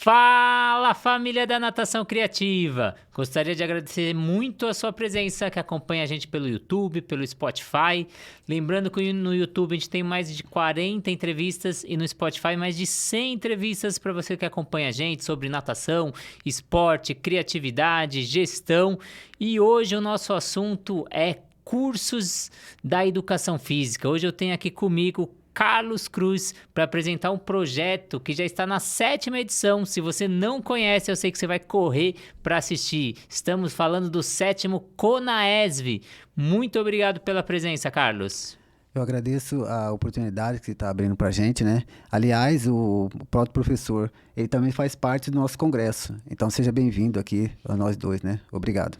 Fala, família da Natação Criativa! Gostaria de agradecer muito a sua presença que acompanha a gente pelo YouTube, pelo Spotify. Lembrando que no YouTube a gente tem mais de 40 entrevistas e no Spotify mais de 100 entrevistas para você que acompanha a gente sobre natação, esporte, criatividade, gestão. E hoje o nosso assunto é cursos da educação física. Hoje eu tenho aqui comigo Carlos Cruz para apresentar um projeto que já está na 7ª edição. Se você não conhece, eu sei que você vai correr para assistir. Estamos falando do 7º CONAESV. Muito obrigado pela presença, Carlos. Eu agradeço a oportunidade que você está abrindo para a gente, né? Aliás, o próprio professor, ele também faz parte do nosso congresso. Então, seja bem-vindo aqui a nós dois, né? Obrigado.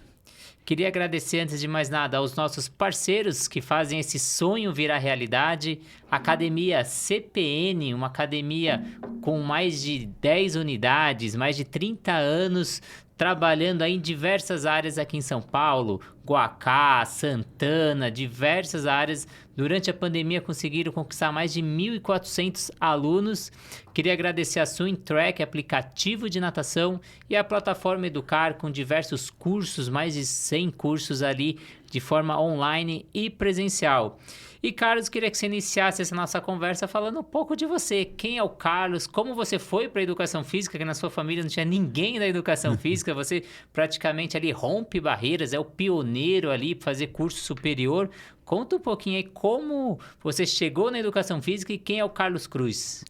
Queria agradecer, antes de mais nada, aos nossos parceiros que fazem esse sonho virar realidade. Academia CPN, uma academia com mais de 10 unidades, mais de 30 anos, trabalhando aí em diversas áreas aqui em São Paulo, Guacá, Santana, diversas áreas. Durante a pandemia conseguiram conquistar mais de 1.400 alunos. Queria agradecer a Swim Track, aplicativo de natação, e a plataforma Educar, com diversos cursos, mais de 100 cursos ali, de forma online e presencial. E Carlos, queria que você iniciasse essa nossa conversa falando um pouco de você. Quem é o Carlos? Como você foi para a educação física? Que na sua família não tinha ninguém da educação física. Você praticamente ali rompe barreiras, é o pioneiro ali para fazer curso superior. Conta um pouquinho aí como você chegou na educação física e quem é o Carlos Cruz.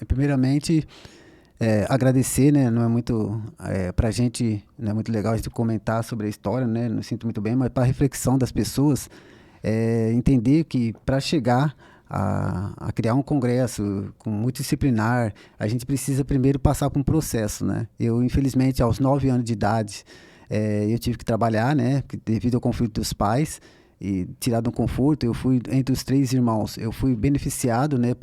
Primeiramente, agradecer, né? Não é muito, para a gente, não é muito legal a gente comentar sobre a história, né? Não sinto muito bem, mas para a reflexão das pessoas, entender que para chegar a criar um congresso com multidisciplinar, a gente precisa primeiro passar por um processo, né? Eu, infelizmente, aos 9 anos de idade, eu tive que trabalhar, né? Devido ao conflito dos pais, e tirado um conforto, eu fui entre os 3 irmãos, eu fui beneficiado, né,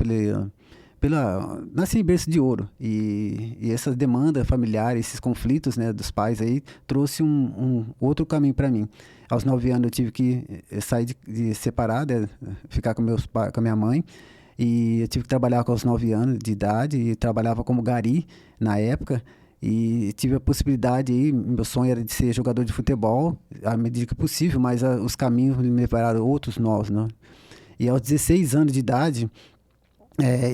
nasci em berço de ouro, e essa demanda familiar, esses conflitos, né, dos pais aí, trouxe um outro caminho para mim. Aos 9 anos eu tive que sair de separar, né, ficar com com a minha mãe, e eu tive que trabalhar com os 9 anos de idade, e trabalhava como gari na época, e tive a possibilidade aí, meu sonho era de ser jogador de futebol, à medida que possível, mas os caminhos me levaram a outros novos, né? E aos 16 anos de idade,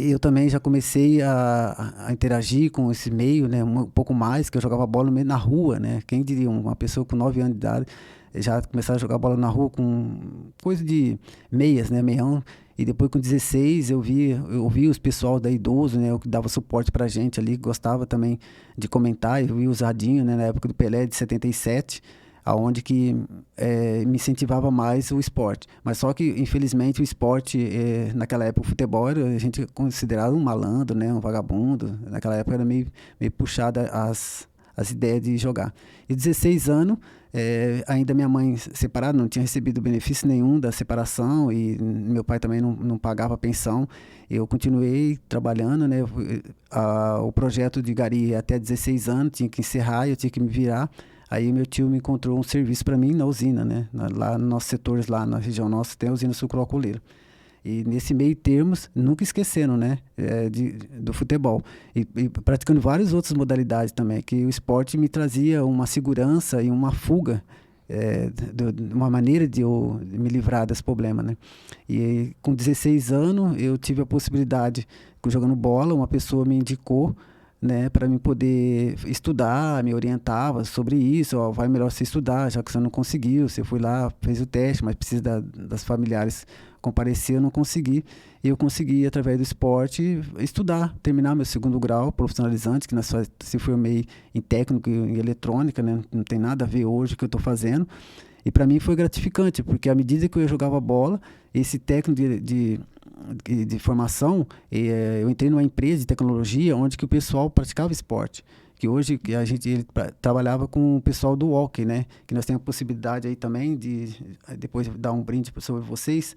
eu também já comecei a interagir com esse meio, né, um pouco mais, que eu jogava bola no meio na rua, né? Quem diria, uma pessoa com 9 anos de idade já começar a jogar bola na rua com coisa de meias, né, meião. E depois com 16 eu ouvi os pessoal da Idoso, né, que dava suporte pra gente ali, gostava também de comentar. Eu vi o Zadinho, né, na época do Pelé de 77, aonde que me incentivava mais o esporte. Mas só que, infelizmente, o esporte, naquela época, o futebol, a gente considerava um malandro, né, um vagabundo. Naquela época era meio puxada as ideias de jogar. E 16 anos, ainda minha mãe separada, não tinha recebido benefício nenhum da separação, e meu pai também não pagava pensão. Eu continuei trabalhando, né, o projeto de gari até 16 anos, tinha que encerrar, eu tinha que me virar. Aí meu tio me encontrou um serviço para mim na usina, né? Lá nos nossos setores, lá na região nossa, tem a usina sucroalcooleira. E nesse meio termos, nunca esquecendo, né? Do futebol. E praticando várias outras modalidades também, que o esporte me trazia uma segurança e uma fuga, uma maneira de eu me livrar desse problema, né? E com 16 anos, eu tive a possibilidade, jogando bola, uma pessoa me indicou, né, para mim poder estudar, me orientava sobre isso. Ó, vai melhor você estudar, já que você não conseguiu, você foi lá, fez o teste, mas precisa das familiares comparecer, eu não consegui. E eu consegui, através do esporte, estudar, terminar meu 2º grau profissionalizante, que se formei em técnico em eletrônica, né, não tem nada a ver hoje com o que eu estou fazendo. E para mim foi gratificante, porque à medida que eu jogava bola, esse técnico de formação, eu entrei numa empresa de tecnologia onde que o pessoal praticava esporte. Que hoje ele trabalhava com o pessoal do hockey, né? Que nós temos a possibilidade aí também de depois dar um brinde sobre vocês,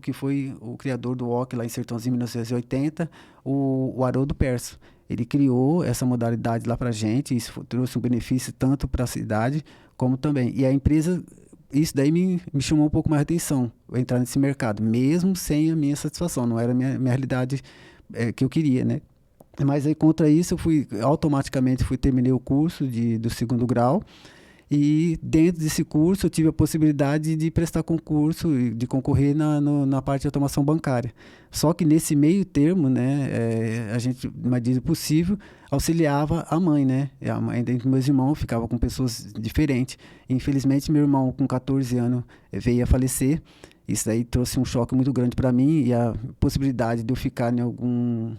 que foi o criador do hockey lá em Sertãozinho, em 1980, o Haroldo Perso. Ele criou essa modalidade lá pra gente, isso trouxe um benefício tanto para a cidade como também. E a empresa, isso daí me chamou um pouco mais de atenção, eu entrar nesse mercado, mesmo sem a minha satisfação, não era a minha realidade que eu queria, né? Mas aí contra isso eu automaticamente terminei o curso do segundo grau. E dentro desse curso eu tive a possibilidade de prestar concurso e de concorrer na parte de automação bancária. Só que nesse meio termo, né, a gente, na medida do possível, auxiliava a mãe, né? E a mãe dos meus irmãos ficava com pessoas diferentes. Infelizmente, meu irmão, com 14 anos, veio a falecer. Isso aí trouxe um choque muito grande para mim, e a possibilidade de eu ficar em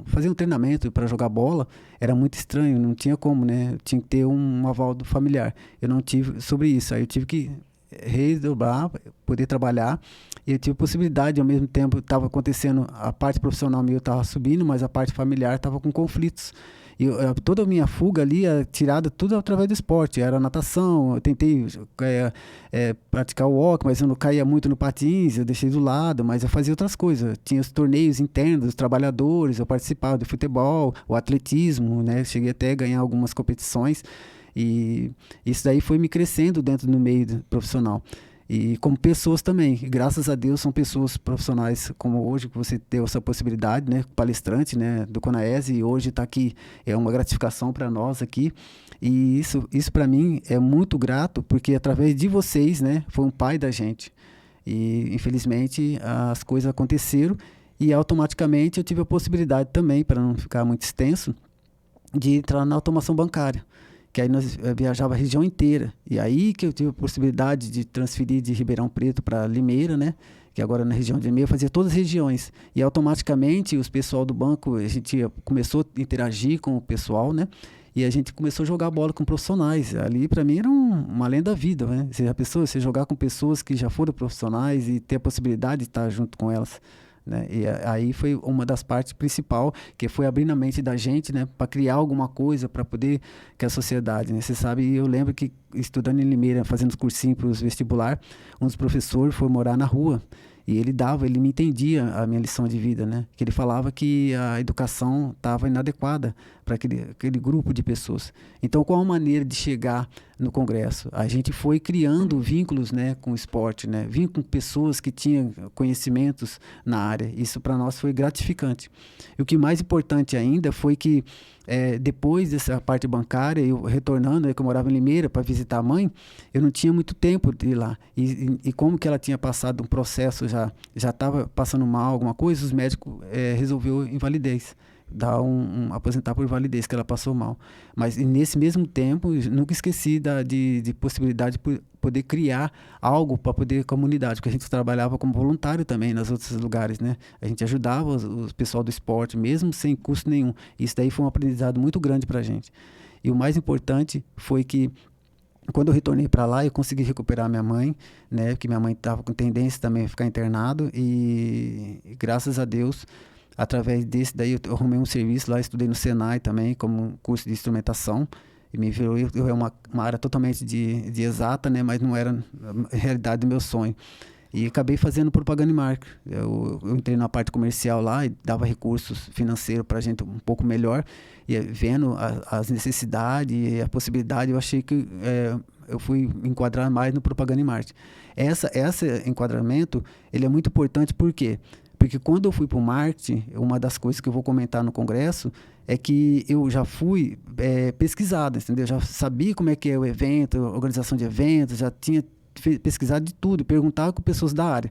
fazer um treinamento para jogar bola era muito estranho, não tinha como, né? Eu tinha que ter um aval do familiar. Eu não tive sobre isso, aí eu tive que redobrar, poder trabalhar, e eu tive possibilidade, ao mesmo tempo estava acontecendo, a parte profissional minha estava subindo, mas a parte familiar estava com conflitos. E toda a minha fuga ali é tirada tudo através do esporte. Era natação, eu tentei praticar o walk, mas eu não caía muito no patins, eu deixei do lado, mas eu fazia outras coisas. Tinha os torneios internos dos trabalhadores, eu participava do futebol, o atletismo, né? Cheguei até a ganhar algumas competições, e isso daí foi me crescendo dentro do meio profissional. E como pessoas também, graças a Deus são pessoas profissionais como hoje, que você deu essa possibilidade, né, palestrante, né, do CONAES, e hoje está aqui, é uma gratificação para nós aqui, e isso para mim é muito grato, porque através de vocês, né, foi um pai da gente, e infelizmente as coisas aconteceram, e automaticamente eu tive a possibilidade também, para não ficar muito extenso, de entrar na automação bancária, que aí nós viajava a região inteira, e aí que eu tive a possibilidade de transferir de Ribeirão Preto para Limeira, né, que agora na região de Limeira, fazia todas as regiões, e automaticamente os pessoal do banco, a gente começou a interagir com o pessoal, né, e a gente começou a jogar bola com profissionais. Ali para mim era uma lenda da vida, né, você jogar com pessoas que já foram profissionais e ter a possibilidade de estar junto com elas, né? E aí foi uma das partes principal, que foi abrindo a mente da gente, né, para criar alguma coisa para poder que a sociedade, né, você sabe, eu lembro que estudando em Limeira, fazendo os cursinhos para os vestibular, um dos professores foi morar na rua, e ele me entendia a minha lição de vida, né, que ele falava que a educação estava inadequada para aquele grupo de pessoas. Então, qual a maneira de chegar no Congresso? A gente foi criando vínculos, né, com o esporte, né, vínculos com pessoas que tinham conhecimentos na área. Isso para nós foi gratificante. E o que mais importante ainda foi que depois dessa parte bancária, eu retornando, que eu morava em Limeira para visitar a mãe, eu não tinha muito tempo de ir lá. E como que ela tinha passado um processo, já estava passando mal, alguma coisa, os médicos resolveu invalidez, aposentar por invalidez, que ela passou mal. Mas nesse mesmo tempo, eu nunca esqueci de possibilidade de poder criar algo para poder comunidade, porque a gente trabalhava como voluntário também nos outros lugares, né? A gente ajudava o pessoal do esporte, mesmo sem custo nenhum. Isso daí foi um aprendizado muito grande para a gente. E o mais importante foi que quando eu retornei para lá, eu consegui recuperar minha mãe, né? Porque minha mãe estava com tendência também a ficar internado, e graças a Deus, através desse daí eu arrumei um serviço lá, estudei no Senai também, como um curso de instrumentação, e me virou uma área totalmente de exata, né, mas não era a realidade do meu sonho. E acabei fazendo propaganda e marketing. Eu entrei na parte comercial lá e dava recursos financeiros para a gente um pouco melhor, e vendo as necessidades e a possibilidade, eu achei que eu fui enquadrar mais no propaganda e marketing. Esse enquadramento, ele é muito importante, por quê? Porque quando eu fui para o marketing, uma das coisas que eu vou comentar no congresso é que eu já fui pesquisado, entendeu? Já sabia como é que é o evento, a organização de eventos, já tinha pesquisado de tudo, perguntava com pessoas da área.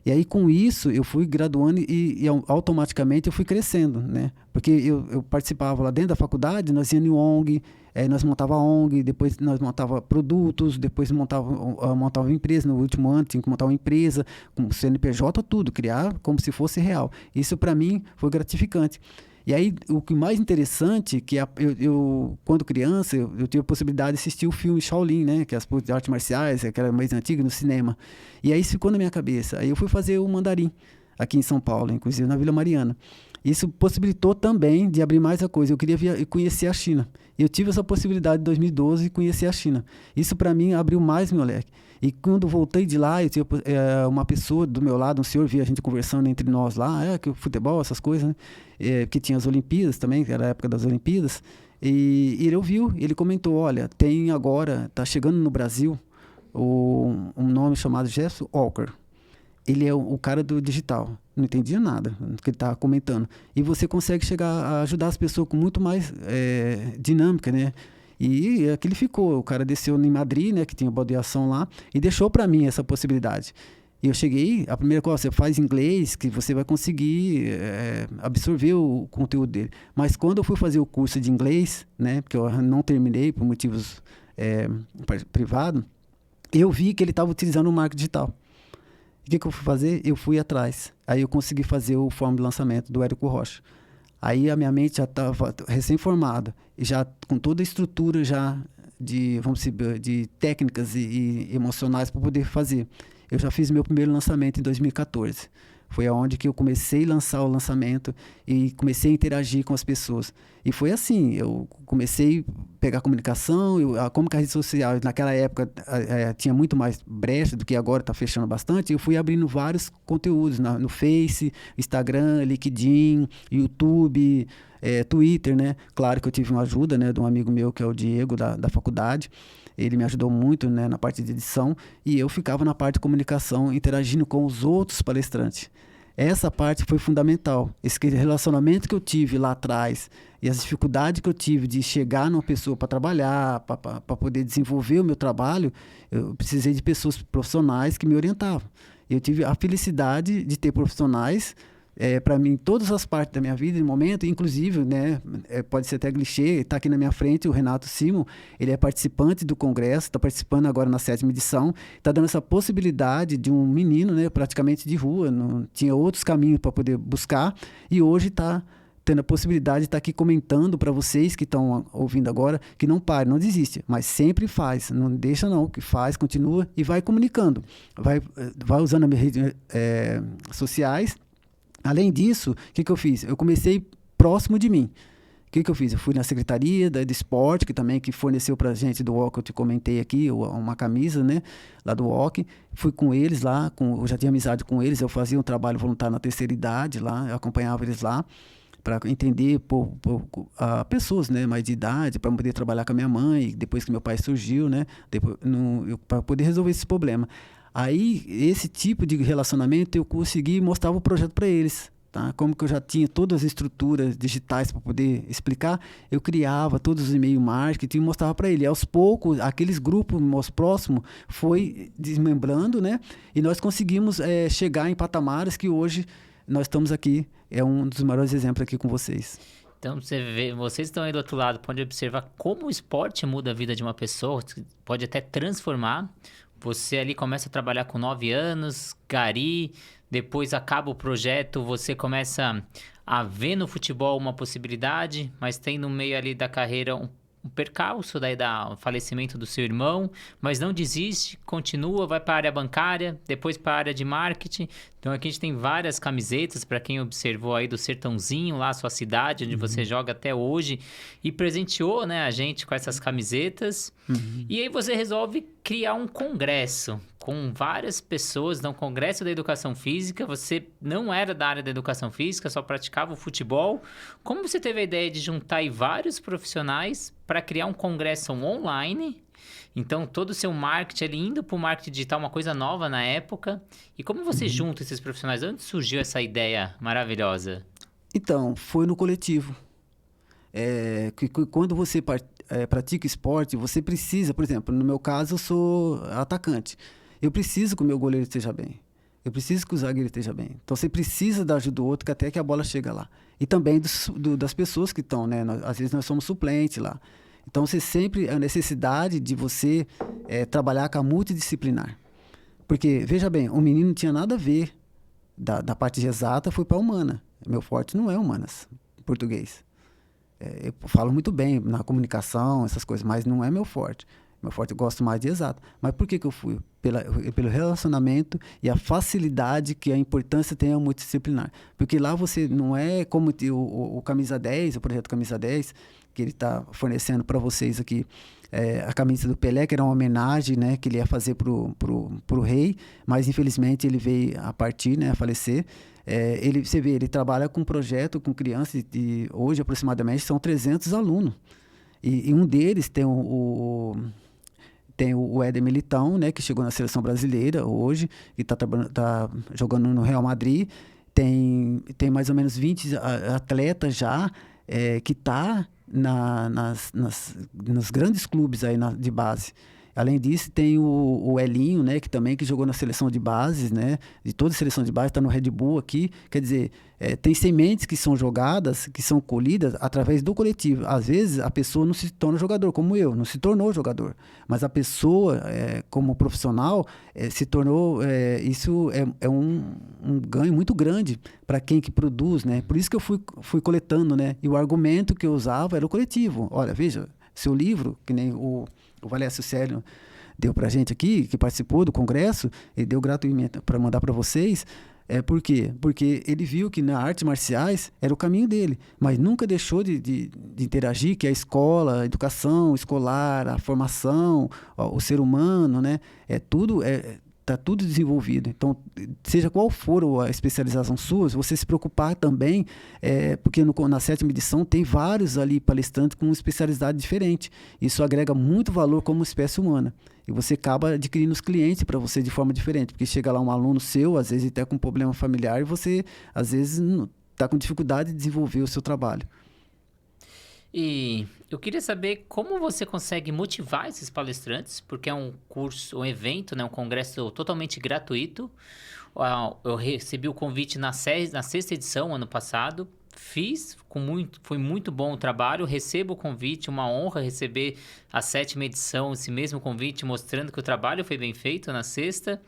E aí, com isso, eu fui graduando e automaticamente eu fui crescendo, né? Porque eu participava lá dentro da faculdade, nós íamos em ONG, nós montava ONG, depois nós montava produtos, depois montava empresa. No último ano tinha que montar uma empresa, com CNPJ, tudo, criar como se fosse real. Isso, para mim, foi gratificante. E aí, o que mais interessante, que eu quando criança, eu tive a possibilidade de assistir o filme Shaolin, né? Que é as de artes marciais, aquela mais antiga, no cinema. E aí isso ficou na minha cabeça. Aí eu fui fazer o mandarim, aqui em São Paulo, inclusive na Vila Mariana. Isso possibilitou também de abrir mais a coisa. Eu queria conhecer a China. Eu tive essa possibilidade em 2012 de conhecer a China. Isso, para mim, abriu mais meu leque. E quando voltei de lá, eu tinha uma pessoa do meu lado, um senhor, via a gente conversando entre nós lá, que o futebol, essas coisas, né? Que tinha as Olimpíadas também, que era a época das Olimpíadas. E ele ouviu, ele comentou, olha, tem agora, está chegando no Brasil, um nome chamado Jeff Walker. Ele é o cara do digital. não entendia nada do que ele estava comentando. E você consegue chegar a ajudar as pessoas com muito mais dinâmica, né? E aquele ficou, o cara desceu em Madrid, né, que tinha baldeação lá, e deixou para mim essa possibilidade. E eu cheguei, a primeira coisa, você faz inglês, que você vai conseguir absorver o conteúdo dele. Mas quando eu fui fazer o curso de inglês, né, porque eu não terminei por motivos privados, eu vi que ele estava utilizando o marketing digital. O que eu fui fazer? Eu fui atrás. Aí eu consegui fazer o form de lançamento do Érico Rocha. Aí a minha mente já estava recém-formada, e já com toda a estrutura já de, vamos dizer, de técnicas e emocionais para poder fazer. Eu já fiz meu primeiro lançamento em 2014. Foi aonde que eu comecei a lançar o lançamento e comecei a interagir com as pessoas. E foi assim, eu comecei a pegar comunicação, como que a rede social, naquela época, tinha muito mais brecha do que agora, está fechando bastante, eu fui abrindo vários conteúdos no Face, Instagram, LinkedIn, YouTube, Twitter, né? Claro que eu tive uma ajuda, né, de um amigo meu, que é o Diego, da faculdade. Ele me ajudou muito, né, na parte de edição, e eu ficava na parte de comunicação, interagindo com os outros palestrantes. Essa parte foi fundamental. Esse relacionamento que eu tive lá atrás e as dificuldades que eu tive de chegar numa pessoa para trabalhar, para poder desenvolver o meu trabalho, eu precisei de pessoas profissionais que me orientavam. Eu tive a felicidade de ter profissionais para mim, todas as partes da minha vida, no momento, inclusive, né, pode ser até clichê, está aqui na minha frente o Renato Simon, ele é participante do congresso, está participando agora na 7ª edição, está dando essa possibilidade de um menino, né, praticamente de rua, não tinha outros caminhos para poder buscar, e hoje está tendo a possibilidade de estar aqui comentando para vocês que estão ouvindo agora, que não pare, não desiste, mas sempre faz, não deixa não, que faz, continua e vai comunicando, vai usando as minhas redes sociais. Além disso, o que eu fiz? Eu comecei próximo de mim. O que eu fiz? Eu fui na secretaria do esporte, que forneceu para a gente do UOC, eu te comentei aqui, uma camisa, né, lá do UOC. Fui com eles lá, eu já tinha amizade com eles, eu fazia um trabalho voluntário na terceira idade lá, eu acompanhava eles lá para entender pessoas, né, mais de idade, para poder trabalhar com a minha mãe, depois que meu pai surgiu, né, para poder resolver esse problema. Aí, esse tipo de relacionamento, eu consegui mostrar o projeto para eles. Tá? Como que eu já tinha todas as estruturas digitais para poder explicar, eu criava todos os e-mail marketing e mostrava para ele. Aos poucos, aqueles grupos mais próximos foi desmembrando, né? E nós conseguimos chegar em patamares que hoje nós estamos aqui. É um dos maiores exemplos aqui com vocês. Então, você vê, vocês estão aí do outro lado, pode observar como o esporte muda a vida de uma pessoa, pode até transformar. Você ali começa a trabalhar com 9 anos, gari, depois acaba o projeto, você começa a ver no futebol uma possibilidade, mas tem no meio ali da carreira um percalço daí do falecimento do seu irmão, mas não desiste, continua, vai para a área bancária, depois para a área de marketing. Então aqui a gente tem várias camisetas para quem observou aí do Sertãozinho, lá a sua cidade, onde você joga até hoje, e presenteou, né, a gente com essas camisetas. E aí você resolve criar um congresso com várias pessoas, um congresso da educação física. Você não era da área da educação física, só praticava o futebol. Como você teve a ideia de juntar aí vários profissionais para criar um congresso online? Então, todo o seu marketing ali indo para o marketing digital, uma coisa nova na época. E como você junta esses profissionais? Onde surgiu essa ideia maravilhosa? Então, foi no coletivo. Quando você pratica esporte, você precisa, por exemplo, no meu caso, eu sou atacante. Eu preciso que o meu goleiro esteja bem. Eu preciso que o zagueiro esteja bem. Então, você precisa da ajuda do outro, que até que a bola chega lá. E também das pessoas que estão, né? Às vezes nós somos suplentes lá. Então, você sempre a necessidade de você trabalhar com a multidisciplinar. Porque, veja bem, o menino não tinha nada a ver da parte de exata, foi para a humana. Meu forte não é humanas, português. Eu falo muito bem na comunicação, essas coisas, mas não é meu forte. Meu forte eu gosto mais de exato. Mas por que eu fui? Pelo relacionamento e a facilidade que a importância tem ao multidisciplinar. Porque lá você não é como o Camisa 10, o projeto Camisa 10, que ele está fornecendo para vocês aqui. A camisa do Pelé, que era uma homenagem, né, que ele ia fazer pro rei, mas infelizmente ele veio a partir, né, a falecer. Você vê, ele trabalha com um projeto com crianças e hoje aproximadamente são 300 alunos. E um deles tem o Éder Militão, né, que chegou na seleção brasileira hoje e está jogando no Real Madrid. tem mais ou menos 20 atletas já que está nos grandes clubes aí de base. Além disso, tem o Elinho, né, que jogou na seleção de bases, né, de toda a seleção de base, está no Red Bull aqui. Quer dizer, tem sementes que são jogadas, que são colhidas através do coletivo. Às vezes, a pessoa não se torna jogador, como eu, não se tornou jogador. Mas a pessoa, como profissional, se tornou... isso é um ganho muito grande para quem que produz, né? Por isso que eu fui coletando, né? E o argumento que eu usava era o coletivo. Olha, veja, seu livro, que nem o Valécio Célio deu para a gente aqui, que participou do congresso, ele deu gratuitamente para mandar para vocês. Por quê? Porque ele viu que nas artes marciais era o caminho dele, mas nunca deixou de interagir, que a escola, a educação escolar, a formação, o ser humano, né? Está tudo desenvolvido. Então, seja qual for a especialização sua, você se preocupar também, porque na 7ª edição tem vários ali palestrantes com especialidade diferente. Isso agrega muito valor como espécie humana. E você acaba adquirindo os clientes para você de forma diferente, porque chega lá um aluno seu, às vezes até com problema familiar, e você, às vezes, está com dificuldade de desenvolver o seu trabalho. E eu queria saber como você consegue motivar esses palestrantes, porque é um curso, um evento, né, um congresso totalmente gratuito. Eu recebi o convite na 6ª edição, ano passado. Fiz, foi muito bom o trabalho, recebo o convite, uma honra receber a 7ª edição, esse mesmo convite, mostrando que o trabalho foi bem feito na 6ª.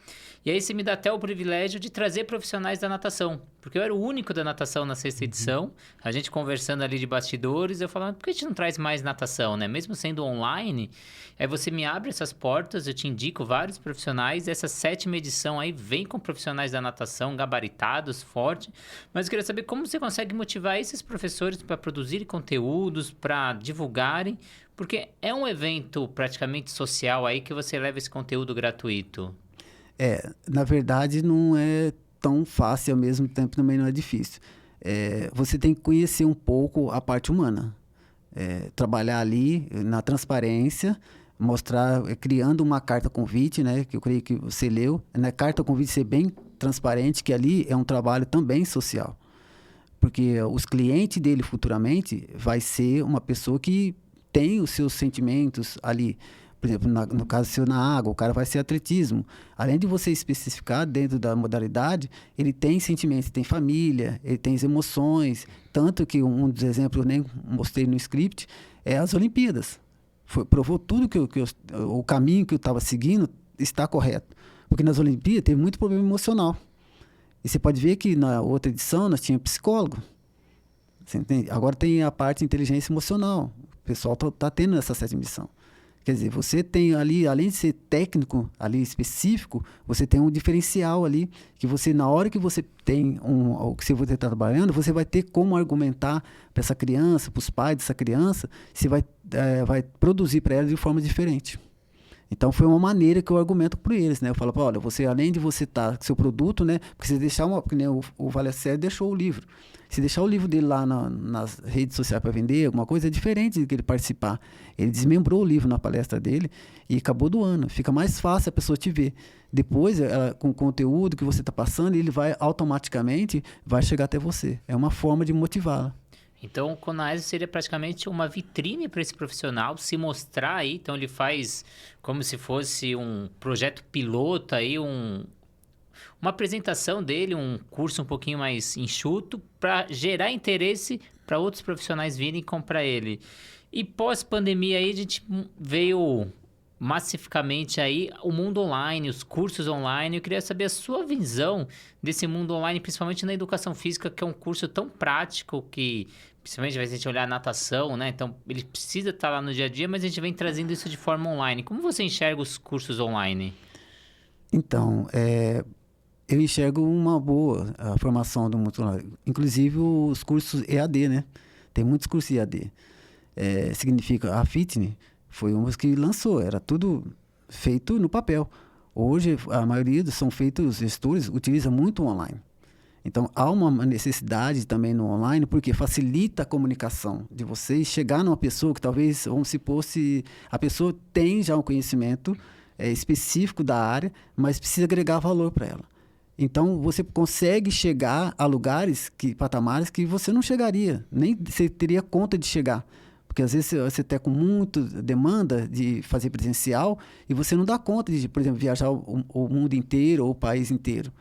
E aí você me dá até o privilégio de trazer profissionais da natação, porque eu era o único da natação na 6ª edição, a gente conversando ali de bastidores, eu falava, por que a gente não traz mais natação, né? Mesmo sendo online, aí você me abre essas portas, eu te indico vários profissionais, essa 7ª edição aí vem com profissionais da natação, gabaritados, forte, mas eu queria saber como você consegue motivar esses professores para produzirem conteúdos, para divulgarem, porque é um evento praticamente social aí que você leva esse conteúdo gratuito. Na verdade, não é tão fácil, ao mesmo tempo também não é difícil. Você tem que conhecer um pouco a parte humana. Trabalhar ali na transparência, mostrar, criando uma carta convite, né, que eu creio que você leu. Na carta convite ser bem transparente, que ali é um trabalho também social. Porque os clientes dele futuramente vai ser uma pessoa que tem os seus sentimentos ali. Por exemplo, no caso seu na água, o cara vai ser atletismo. Além de você especificar dentro da modalidade, ele tem sentimentos, tem família, ele tem as emoções. Tanto que um dos exemplos eu nem mostrei no script é as Olimpíadas. Provou tudo o caminho que eu estava seguindo está correto. Porque nas Olimpíadas teve muito problema emocional. E você pode ver que na outra edição nós tínhamos psicólogo. Você entende? Agora tem a parte de inteligência emocional. O pessoal está tendo nessa 7ª edição. Quer dizer, você tem ali, além de ser técnico, ali específico, você tem um diferencial ali, que você, na hora que você tem o que você está trabalhando, você vai ter como argumentar para essa criança, para os pais dessa criança, você vai produzir para ela de forma diferente. Então, foi uma maneira que eu argumento para eles, né? Eu falo, olha, você, além de você estar com seu produto, né? Porque você deixar porque nem o Valécio deixou o livro. Se deixar o livro dele lá nas redes sociais para vender, alguma coisa, é diferente de que ele participar. Ele desmembrou o livro na palestra dele e acabou doando. Fica mais fácil a pessoa te ver. Depois, com o conteúdo que você está passando, ele vai automaticamente chegar até você. É uma forma de motivá-la. Então, o Conaes seria praticamente uma vitrine para esse profissional se mostrar aí. Então, ele faz como se fosse um projeto piloto aí, uma apresentação dele, um curso um pouquinho mais enxuto para gerar interesse para outros profissionais virem comprar ele. E pós-pandemia aí, a gente veio massificamente aí o mundo online, os cursos online. Eu queria saber a sua visão desse mundo online, principalmente na educação física, que é um curso tão prático que, principalmente, vai a gente olhar a natação, né? Então, ele precisa estar lá no dia a dia, mas a gente vem trazendo isso de forma online. Como você enxerga os cursos online? Então, eu enxergo uma boa a formação do mundo online. Inclusive, os cursos EAD, né? Tem muitos cursos EAD. Significa a Fitness foi uma que lançou, era tudo feito no papel. Hoje, a maioria são feitos, os gestores utilizam muito o online. Então, há uma necessidade também no online, porque facilita a comunicação de vocês chegar numa pessoa que talvez, vamos supor, se a pessoa tem já um conhecimento específico da área, mas precisa agregar valor para ela. Então, você consegue chegar a lugares, patamares que você não chegaria, nem você teria conta de chegar. Porque às vezes você está com muita demanda de fazer presencial e você não dá conta de, por exemplo, viajar o mundo inteiro ou o país inteiro.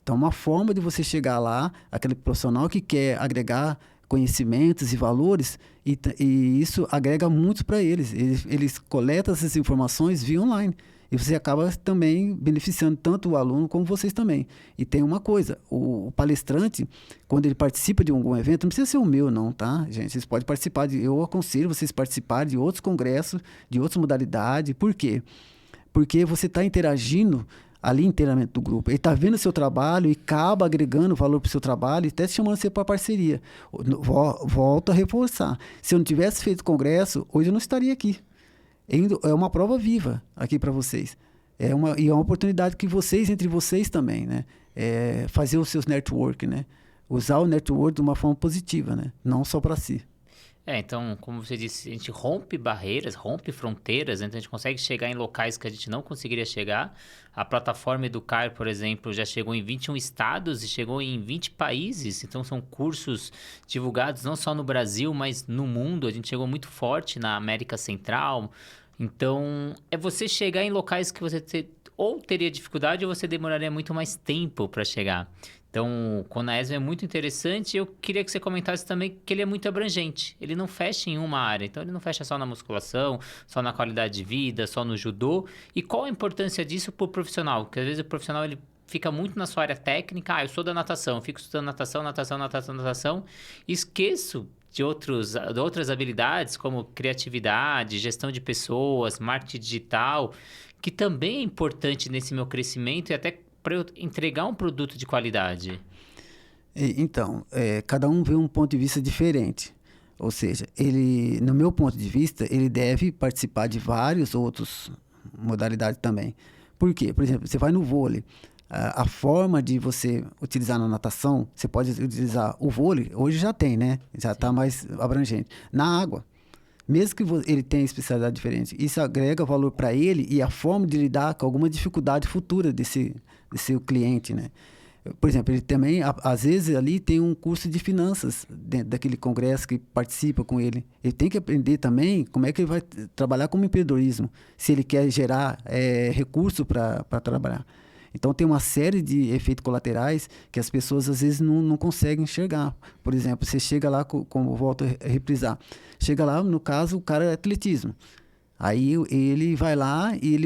Então, uma forma de você chegar lá, aquele profissional que quer agregar conhecimentos e valores, e isso agrega muito para eles. Eles coletam essas informações via online. E você acaba também beneficiando tanto o aluno como vocês também. E tem uma coisa, o palestrante, quando ele participa de algum evento, não precisa ser o meu não, tá, gente? Vocês podem participar, eu aconselho vocês participarem de outros congressos, de outras modalidades. Por quê? Porque você está interagindo ali inteiramente do grupo. Ele está vendo o seu trabalho e acaba agregando valor para o seu trabalho e até chamando você para parceria. Volto a reforçar. Se eu não tivesse feito congresso, hoje eu não estaria aqui. É uma prova viva aqui para vocês. E é uma oportunidade que vocês, entre vocês também, né? Fazer os seus network, né? Usar o network de uma forma positiva, né? Não só para si. Então, como você disse, a gente rompe barreiras, rompe fronteiras, então a gente consegue chegar em locais que a gente não conseguiria chegar. A plataforma Educar, por exemplo, já chegou em 21 estados e chegou em 20 países. Então, são cursos divulgados não só no Brasil, mas no mundo. A gente chegou muito forte na América Central. Então, é você chegar em locais que você ou teria dificuldade ou você demoraria muito mais tempo para chegar. Então, o Conaesmo é muito interessante e eu queria que você comentasse também que ele é muito abrangente. Ele não fecha em uma área. Então, ele não fecha só na musculação, só na qualidade de vida, só no judô. E qual a importância disso para o profissional? Porque às vezes o profissional ele fica muito na sua área técnica. Eu sou da natação, eu fico estudando natação. E esqueço de outras habilidades como criatividade, gestão de pessoas, marketing digital, que também é importante nesse meu crescimento e até para eu entregar um produto de qualidade. Então, cada um vê um ponto de vista diferente. Ou seja, no meu ponto de vista, ele deve participar de vários outros modalidades também. Por quê? Por exemplo, você vai no vôlei. A forma de você utilizar na natação, você pode utilizar o vôlei, hoje já tem, né? Já está mais abrangente. Na água. Mesmo que ele tenha especialidade diferente, isso agrega valor para ele e a forma de lidar com alguma dificuldade futura desse cliente, né? Por exemplo, ele também, às vezes, ali tem um curso de finanças dentro daquele congresso que participa com ele. Ele tem que aprender também como é que ele vai trabalhar como empreendedorismo, se ele quer gerar recurso para trabalhar. Então, tem uma série de efeitos colaterais que as pessoas, às vezes, não conseguem enxergar. Por exemplo, você chega lá, como eu volto a reprisar, chega lá, no caso, o cara é atletismo. Aí, ele vai lá e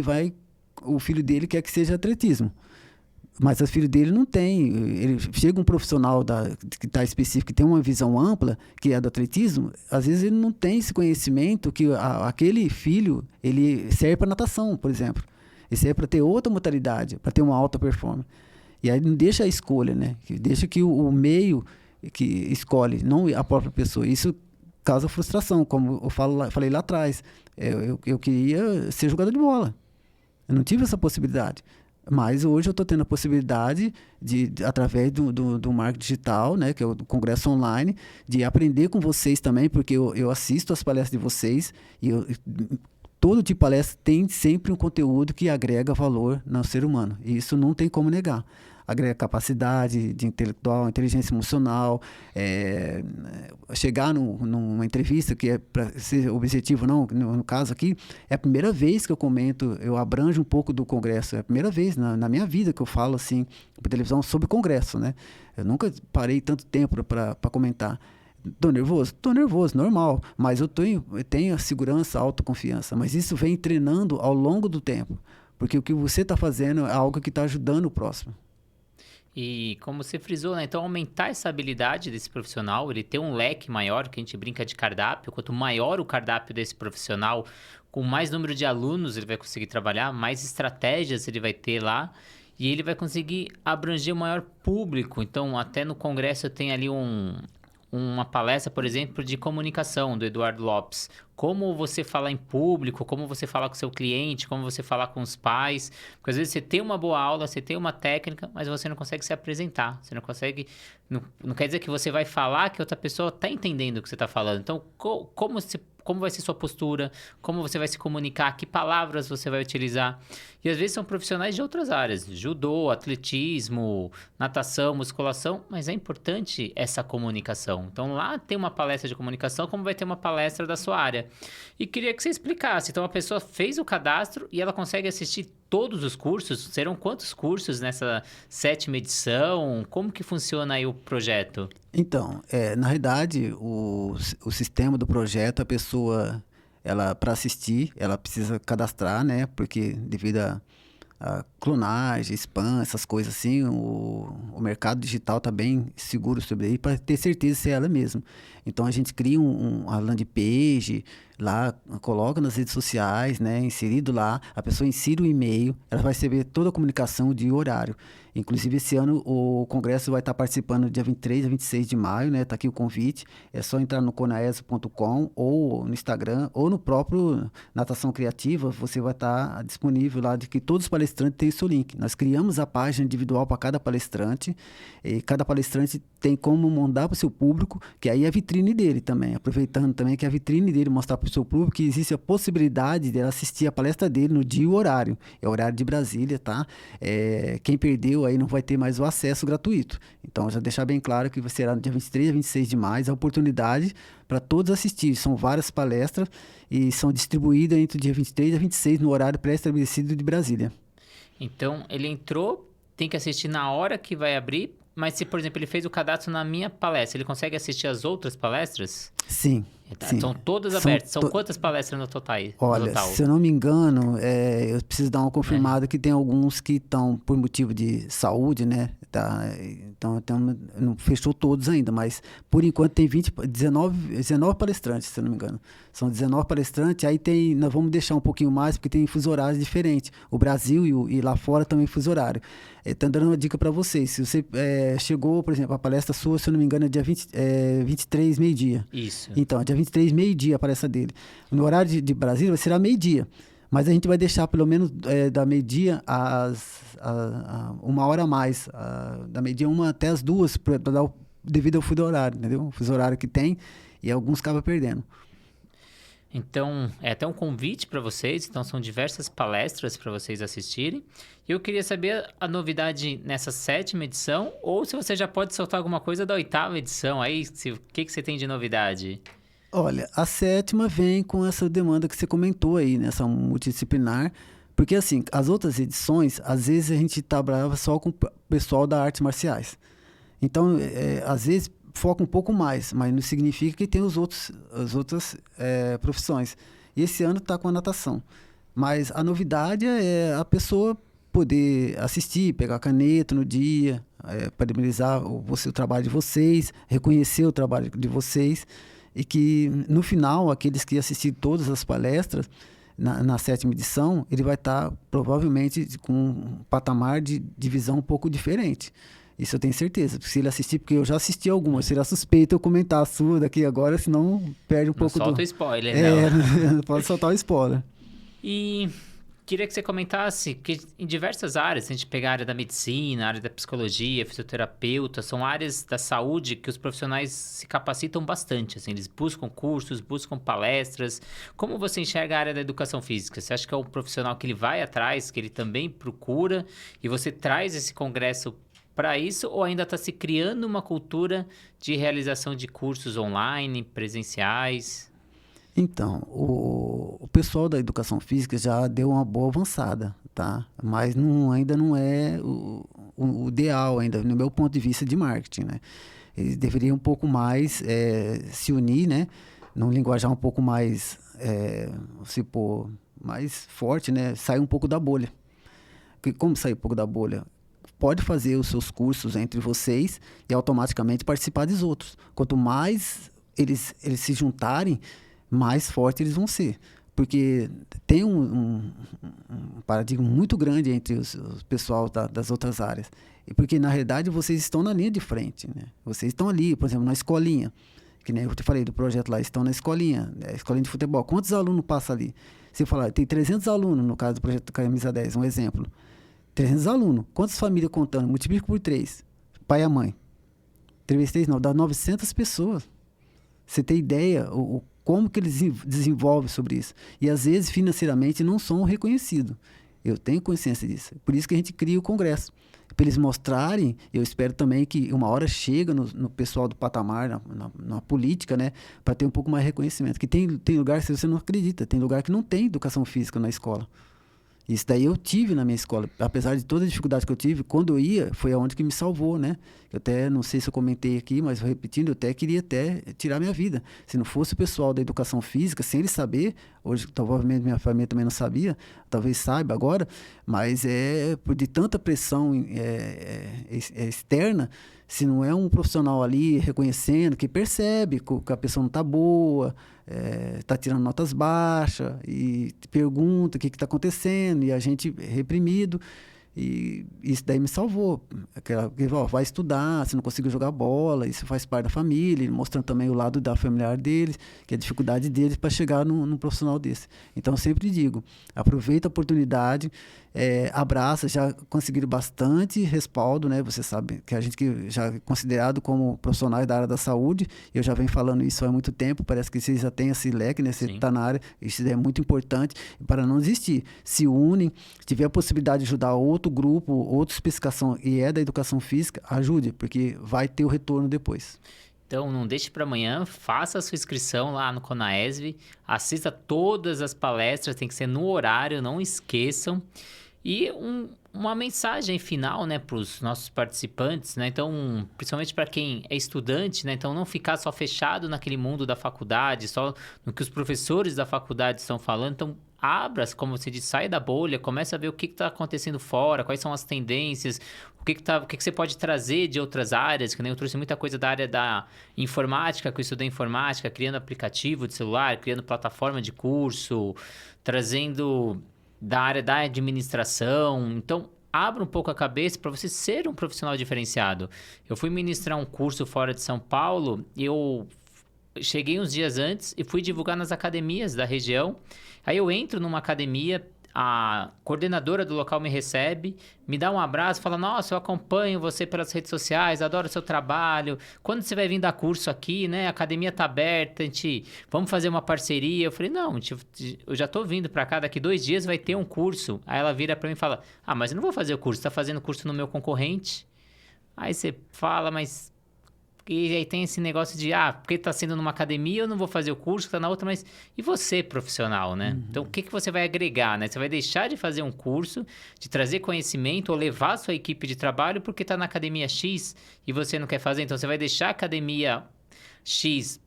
o filho dele quer que seja atletismo. Mas o filho dele não tem. Chega um profissional que está específico, que tem uma visão ampla, que é do atletismo, às vezes ele não tem esse conhecimento que aquele filho ele serve para natação, por exemplo. Ele serve para ter outra modalidade, para ter uma alta performance. E aí não deixa a escolha, né? Deixa que o meio que escolhe, não a própria pessoa. Isso causa frustração, como eu falei lá atrás. Eu queria ser jogador de bola. Eu não tive essa possibilidade. Mas hoje eu estou tendo a possibilidade de através do marketing digital, né, que é o congresso online, de aprender com vocês também, porque eu assisto as palestras de vocês e todo tipo de palestra tem sempre um conteúdo que agrega valor no ser humano. E isso não tem como negar. Agrega capacidade de intelectual, inteligência emocional, chegar numa entrevista que é para ser objetivo, não, no caso aqui, é a primeira vez que eu comento, eu abranjo um pouco do congresso, é a primeira vez na minha vida que eu falo assim, por televisão, sobre congresso, né? Eu nunca parei tanto tempo para comentar. Tô nervoso? Tô nervoso, normal, mas eu tenho a segurança, a autoconfiança, mas isso vem treinando ao longo do tempo, porque o que você está fazendo é algo que está ajudando o próximo. E como você frisou, né? Então aumentar essa habilidade desse profissional, ele ter um leque maior, que a gente brinca de cardápio, quanto maior o cardápio desse profissional, com mais número de alunos ele vai conseguir trabalhar, mais estratégias ele vai ter lá, e ele vai conseguir abranger o maior público. Então até no congresso eu tenho ali uma palestra, por exemplo, de comunicação do Eduardo Lopes. como você falar em público, como você falar com o seu cliente, como você falar com os pais. Porque às vezes você tem uma boa aula, você tem uma técnica, mas você não consegue se apresentar. Você não consegue. Não quer dizer que você vai falar que outra pessoa está entendendo o que você está falando. Então, como vai ser sua postura, como você vai se comunicar, que palavras você vai utilizar. E às vezes são profissionais de outras áreas, judô, atletismo, natação, musculação, mas é importante essa comunicação. Então lá tem uma palestra de comunicação, como vai ter uma palestra da sua área. E queria que você explicasse. Então a pessoa fez o cadastro e ela consegue assistir todos os cursos? Serão quantos cursos nessa 7ª edição? Como que funciona aí o projeto? Então, na realidade, o sistema do projeto, a pessoa, ela para assistir, ela precisa cadastrar, né? Porque devido a clonagem, spam, essas coisas assim, o mercado digital está bem seguro sobre aí para ter certeza se é ela mesma. Então a gente cria uma landing page lá, coloca nas redes sociais, né, inserido lá, a pessoa insere o e-mail, ela vai receber toda a comunicação de horário. Inclusive esse ano o congresso vai estar participando dia 23 a 26 de maio, né? Tá aqui o convite. É só entrar no conaeso.com ou no Instagram ou no próprio Natação Criativa, você vai estar disponível lá de que todos os palestrantes têm o seu link. Nós criamos a página individual para cada palestrante e cada palestrante tem como mandar para o seu público, que aí é a vitrine dele também, aproveitando também que é a vitrine dele mostrar para o seu público que existe a possibilidade de assistir a palestra dele no dia e o horário. É o horário de Brasília, tá? Quem perdeu aí não vai ter mais o acesso gratuito. Então, já deixar bem claro que será no dia 23 a 26 de maio a oportunidade para todos assistirem. São várias palestras e são distribuídas entre o dia 23 a 26 no horário pré-estabelecido de Brasília. Então, ele entrou, tem que assistir na hora que vai abrir, mas se, por exemplo, ele fez o cadastro na minha palestra, ele consegue assistir as outras palestras? Sim. Sim. São todas abertas. São quantas palestras no total? Olha, se eu não me engano, eu preciso dar uma confirmada que tem alguns que estão por motivo de saúde, né? Tá, então, não fechou todos ainda, mas por enquanto tem 19 palestrantes, se eu não me engano. São 19 palestrantes, aí nós vamos deixar um pouquinho mais, porque tem fuso horários diferentes. O Brasil e lá fora também fuso horário. Estou dando uma dica para vocês. Se você chegou, por exemplo, a palestra sua, se eu não me engano, é dia 23, meio-dia. Isso. Então, dia 23, meio-dia, a palestra dele. No horário de Brasília, será meio-dia. Mas a gente vai deixar pelo menos da meio-dia uma hora a mais. Da meio-dia uma até as 2, para dar devido ao fuso horário, entendeu? O fuso horário que tem e alguns acabam perdendo. Então, é até um convite para vocês. Então, são diversas palestras para vocês assistirem. E eu queria saber a novidade nessa 7ª edição, ou se você já pode soltar alguma coisa da 8ª edição. Aí, o que você tem de novidade? Olha, a 7ª vem com essa demanda que você comentou aí, né? Essa multidisciplinar. Porque, assim, as outras edições, às vezes a gente trabalhava só com o pessoal da artes marciais. Então, às vezes foca um pouco mais, mas não significa que tem as outras profissões. E esse ano está com a natação. Mas a novidade é a pessoa poder assistir, pegar caneta no dia, parabenizar o trabalho de vocês, reconhecer o trabalho de vocês, e que no final, aqueles que assistiram todas as palestras, na 7ª edição, ele vai estar provavelmente com um patamar de visão um pouco diferente. Isso eu tenho certeza. Se ele assistir, porque eu já assisti algumas, será suspeito eu comentar a sua daqui agora, senão perde um pouco solta o spoiler, não pode soltar o spoiler. E queria que você comentasse que em diversas áreas, se a gente pegar a área da medicina, a área da psicologia, fisioterapeuta, são áreas da saúde que os profissionais se capacitam bastante, assim, eles buscam cursos, buscam palestras. Como você enxerga a área da educação física? Você acha que é um profissional que ele vai atrás, que ele também procura, e você traz esse congresso para isso, ou ainda está se criando uma cultura de realização de cursos online, presenciais? Então, o pessoal da educação física já deu uma boa avançada, tá? Mas ainda não é o ideal, ainda, no meu ponto de vista de marketing, né? Eles deveriam um pouco mais se unir, né? Num linguajar um pouco mais, mais forte, né? Sair um pouco da bolha. Porque como sair um pouco da bolha? Pode fazer os seus cursos entre vocês e automaticamente participar dos outros. Quanto mais eles se juntarem, mais fortes eles vão ser. Porque tem um paradigma muito grande entre o pessoal das outras áreas. E porque, na realidade, vocês estão na linha de frente, né? Vocês estão ali, por exemplo, na escolinha. Que nem eu te falei do projeto lá, estão na escolinha, escolinha de futebol. Quantos alunos passam ali? Você fala, tem 300 alunos no caso do projeto Camisa 10, um exemplo. 300 alunos. Quantas famílias contando? Multiplica por 3. Pai e a mãe. 3 vezes 3 não, dá 900 pessoas. Você tem ideia como que eles desenvolvem sobre isso. E às vezes financeiramente não são reconhecidos. Eu tenho consciência disso. Por isso que a gente cria o congresso. Para eles mostrarem, eu espero também que uma hora chega no pessoal do patamar, na política, né? Para ter um pouco mais de reconhecimento. Que tem lugar que você não acredita, tem lugar que não tem educação física na escola. Isso daí eu tive na minha escola. Apesar de toda a dificuldade que eu tive, quando eu ia, foi aonde que me salvou, né? Eu até, não sei se eu comentei aqui, mas repetindo, eu até queria tirar minha vida. Se não fosse o pessoal da educação física, sem ele saber, hoje provavelmente minha família também não sabia, talvez saiba agora, mas de tanta pressão externa, se não é um profissional ali reconhecendo, que percebe que a pessoa não está boa, está tirando notas baixas e pergunta o que está acontecendo e a gente reprimido, e isso daí me salvou. Vai estudar, você não conseguiu jogar bola, isso faz parte da família, mostrando também o lado da familiar deles, que é a dificuldade deles para chegar num profissional desse. Então eu sempre digo, aproveita a oportunidade, abraça, já conseguiram bastante respaldo, né? Você sabe que a gente que já é considerado como profissionais da área da saúde, eu já venho falando isso há muito tempo, parece que vocês já têm esse leque, né? Você está na área, isso é muito importante, para não desistir. Se unem, se tiver a possibilidade de ajudar outro grupo, outra especificação e da educação física, ajude, porque vai ter o retorno depois. Então, não deixe para amanhã, faça a sua inscrição lá no CONAESV, assista todas as palestras, tem que ser no horário, não esqueçam. E uma mensagem final, né, para os nossos participantes, né? Então, principalmente para quem é estudante, né? Então, não ficar só fechado naquele mundo da faculdade, só no que os professores da faculdade estão falando. Então, abra, como você disse, sai da bolha, começa a ver o que está acontecendo fora, quais são as tendências, o que você pode trazer de outras áreas, que nem eu trouxe muita coisa da área da informática, que eu estudei informática, criando aplicativo de celular, criando plataforma de curso, trazendo da área da administração. Então, abra um pouco a cabeça para você ser um profissional diferenciado. Eu fui ministrar um curso fora de São Paulo, eu cheguei uns dias antes e fui divulgar nas academias da região. Aí eu entro numa academia, a coordenadora do local me recebe, me dá um abraço, fala, nossa, eu acompanho você pelas redes sociais, adoro o seu trabalho, quando você vai vir dar curso aqui, né, a academia tá aberta, vamos fazer uma parceria. Eu falei, não, eu já tô vindo pra cá, daqui 2 dias vai ter um curso. Aí ela vira pra mim e fala, mas eu não vou fazer o curso, tá fazendo curso no meu concorrente. Aí você fala, mas... E aí tem esse negócio de, porque tá sendo numa academia, eu não vou fazer o curso, tá na outra, mas e você, profissional, né? Então, o que você vai agregar, né? Você vai deixar de fazer um curso, de trazer conhecimento ou levar a sua equipe de trabalho porque tá na academia X e você não quer fazer. Então, você vai deixar a academia X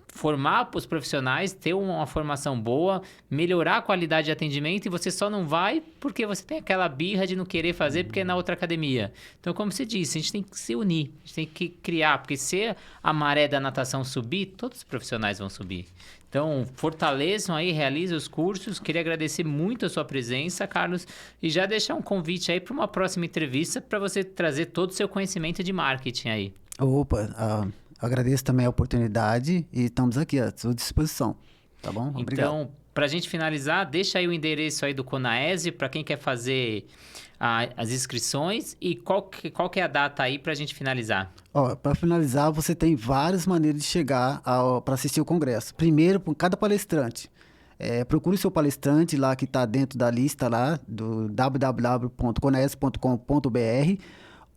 formar os profissionais, ter uma formação boa, melhorar a qualidade de atendimento, e você só não vai porque você tem aquela birra de não querer fazer porque é na outra academia. Então, como você disse, a gente tem que se unir, a gente tem que criar, porque se a maré da natação subir, todos os profissionais vão subir. Então, fortaleçam aí, realizem os cursos. Queria agradecer muito a sua presença, Carlos, e já deixar um convite aí para uma próxima entrevista para você trazer todo o seu conhecimento de marketing aí. Opa, agradeço também a oportunidade e estamos aqui à sua disposição, tá bom? Obrigado. Então, para a gente finalizar, deixa aí o endereço aí do CONAESV para quem quer fazer as inscrições, e qual que é a data aí para a gente finalizar? Para finalizar, você tem várias maneiras de chegar para assistir o congresso. Primeiro, por cada palestrante. Procure o seu palestrante lá que está dentro da lista lá do www.conaesv.com.br,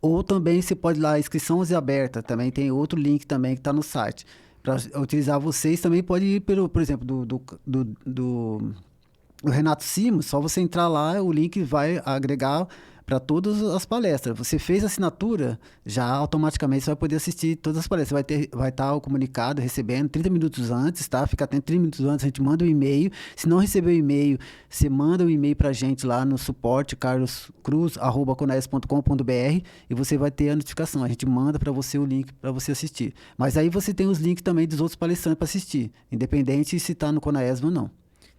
ou também você pode ir lá, inscrições abertas, também tem outro link também que está no site. Para utilizar vocês, também pode ir por exemplo, do Renato Simos, só você entrar lá, o link vai agregar para todas as palestras. Você fez a assinatura, já automaticamente você vai poder assistir todas as palestras. Vai estar o comunicado recebendo 30 minutos antes, tá? Fica atento 30 minutos antes, a gente manda um e-mail. Se não receber o e-mail, você manda um e-mail para a gente lá no suporte carloscruz@conaes.com.br e você vai ter a notificação. A gente manda para você o link para você assistir. Mas aí você tem os links também dos outros palestrantes para assistir, independente se está no CONAESV ou não.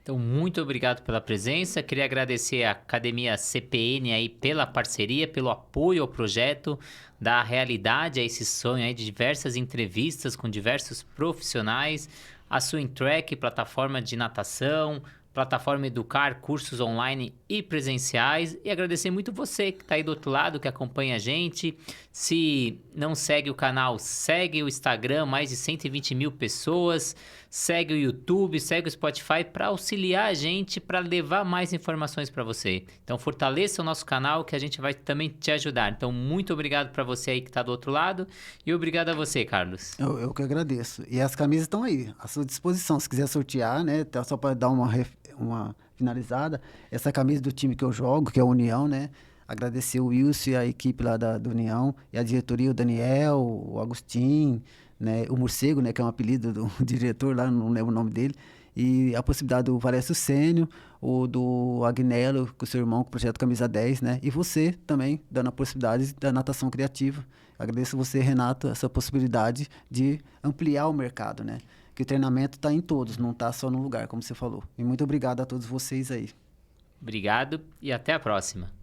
Então, muito obrigado pela presença. Queria agradecer à Academia CPN aí pela parceria, pelo apoio ao projeto, dar realidade a esse sonho aí de diversas entrevistas com diversos profissionais, a Swim Track, plataforma de natação, plataforma Educar, cursos online e presenciais. E agradecer muito você que está aí do outro lado, que acompanha a gente. Se não segue o canal, segue o Instagram, mais de 120 mil pessoas. Segue o YouTube, segue o Spotify para auxiliar a gente, para levar mais informações para você. Então fortaleça o nosso canal que a gente vai também te ajudar. Então muito obrigado para você aí que está do outro lado e obrigado a você, Carlos. Eu que agradeço. E as camisas estão aí, à sua disposição. Se quiser sortear, né? Só para dar uma finalizada, essa camisa do time que eu jogo, que é a União, né? Agradecer o Wilson e a equipe lá do União, e a diretoria, o Daniel, o Agostinho, né? O Morcego, né? Que é um apelido do diretor lá, não lembro o nome dele. E a possibilidade do Valécio Sênio, o do Agnello, com o seu irmão, com o projeto Camisa 10, né? E você também, dando a possibilidade da natação criativa. Agradeço você, Renato, essa possibilidade de ampliar o mercado, né? Que o treinamento está em todos, não está só num lugar, como você falou. E muito obrigado a todos vocês aí. Obrigado e até a próxima.